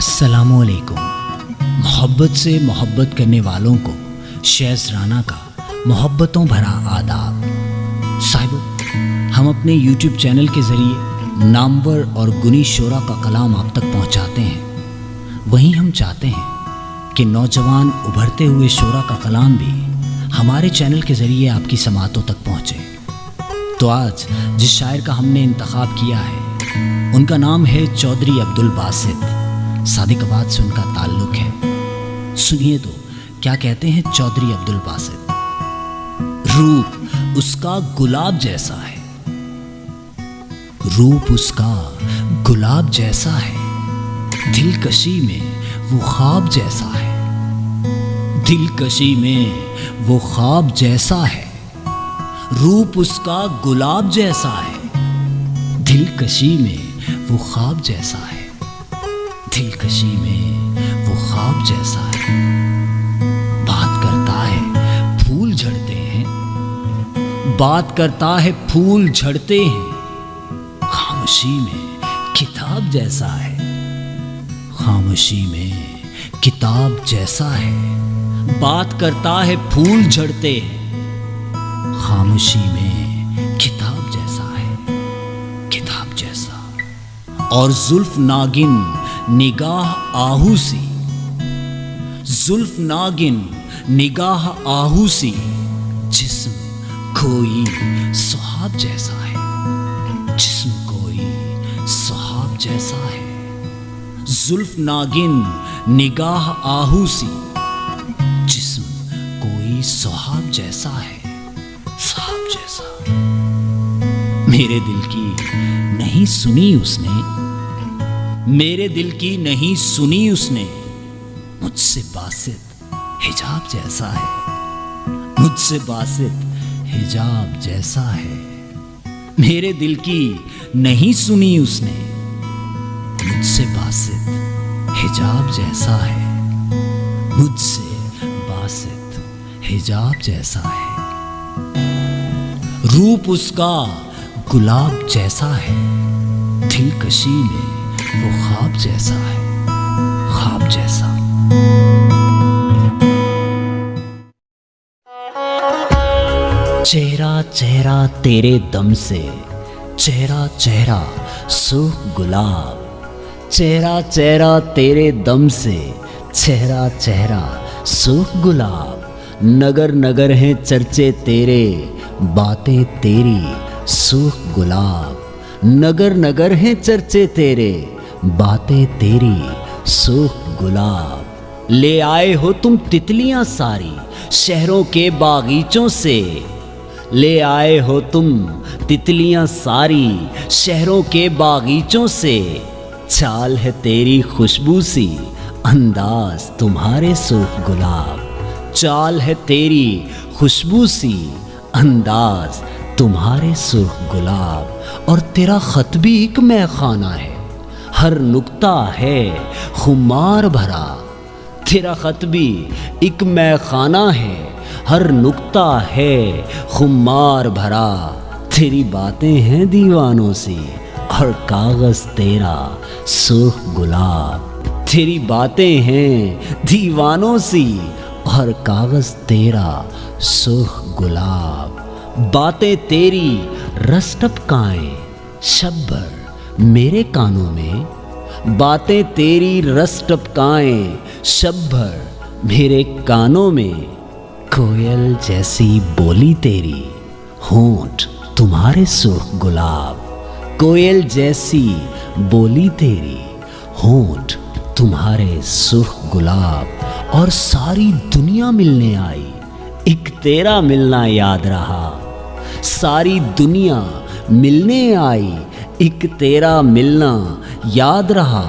अस्सलामुअलैकुम। मोहब्बत से मोहब्बत करने वालों को शेज़ राना का मोहब्बतों भरा आदाब। साहिबो, हम अपने YouTube चैनल के ज़रिए नामवर और गुनी शोरा का कलाम आप तक पहुंचाते हैं। वहीं हम चाहते हैं कि नौजवान उभरते हुए शोरा का कलाम भी हमारे चैनल के ज़रिए आपकी समातों तक पहुँचे। तो आज जिस शायर का हमने इंतखाब किया है उनका नाम है चौधरी अब्दुल बासित। सादिकाबाद से उनका ताल्लुक़ है। सुनिए तो क्या कहते हैं चौधरी अब्दुल बासित। रूप उसका गुलाब जैसा है, रूप उसका गुलाब जैसा है, दिलकशी में वो ख्वाब जैसा है, दिलकशी में वो ख्वाब जैसा है। रूप उसका गुलाब जैसा है, दिलकशी में वो ख्वाब जैसा है, दिलकशी में वो ख्वाब जैसा है। बात करता है फूल झड़ते हैं, बात करता है फूल झड़ते हैं। खामोशी में किताब जैसा है, खामोशी में किताब जैसा है। बात करता है फूल झड़ते हैं, खामोशी में किताब जैसा है, किताब जैसा। और जुल्फ नागिन निगाह आहू सी, जुल्फ नागिन निगाह आहू सी। जिस्म कोई सुहाब जैसा है, जिस्म कोई सुहाब जैसा है। जुल्फ नागिन निगाह आहू सी, जिस्म कोई सुहाब जैसा है, सुहाब जैसा। मेरे दिल की नहीं सुनी उसने, मेरे दिल की नहीं सुनी उसने। मुझसे बासित हिजाब जैसा है, मुझसे बासित हिजाब जैसा है। मेरे दिल की नहीं सुनी उसने, मुझसे बासित हिजाब जैसा है, मुझसे बासित हिजाब जैसा है। रूप उसका गुलाब जैसा है, दिलकशी में वो ख्वाब जैसा है, ख्वाब जैसा। चेहरा चेहरा तेरे दम से, चेहरा चेहरा सूख गुलाब। चेहरा चेहरा तेरे दम से, चेहरा चेहरा सूख गुलाब। नगर नगर हैं चर्चे तेरे, बातें तेरी सूख गुलाब। नगर नगर हैं चर्चे तेरे, बातें तेरी सूख गुलाब। ले आए हो तुम तितलियां सारी शहरों के बागीचों से, ले आए हो तुम तितलियां सारी शहरों के बागीचों से। चाल है तेरी खुशबू सी, अंदाज तुम्हारे सूख गुलाब। चाल है तेरी खुशबू सी, अंदाज तुम्हारे सूख गुलाब। और तेरा खत भी एक मैखाना है, हर नुक्ता है खुमार भरा। तेरा खत भी एक मैखाना है, हर नुक्ता है खुमार भरा। तेरी बातें हैं दीवानों सी, और कागज तेरा सूख गुलाब। तेरी बातें हैं दीवानों सी, और कागज तेरा सूख गुलाब। बातें तेरी रस टपकाएं शब भर मेरे कानों में। बातें तेरी रस टपकाएं शब भर मेरे कानों में। कोयल जैसी बोली तेरी, होंठ तुम्हारे सूख गुलाब। कोयल जैसी बोली तेरी, होंठ तुम्हारे सूख गुलाब। और सारी दुनिया मिलने आई, एक तेरा मिलना याद रहा। सारी दुनिया मिलने आई, एक तेरा मिलना याद रहा।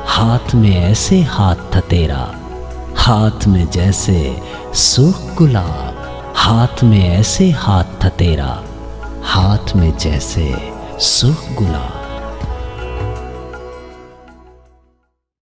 हाथ में ऐसे हाथ था तेरा, हाथ में जैसे सूख गुलाब। हाथ में ऐसे हाथ था तेरा, हाथ में जैसे सूख गुलाब।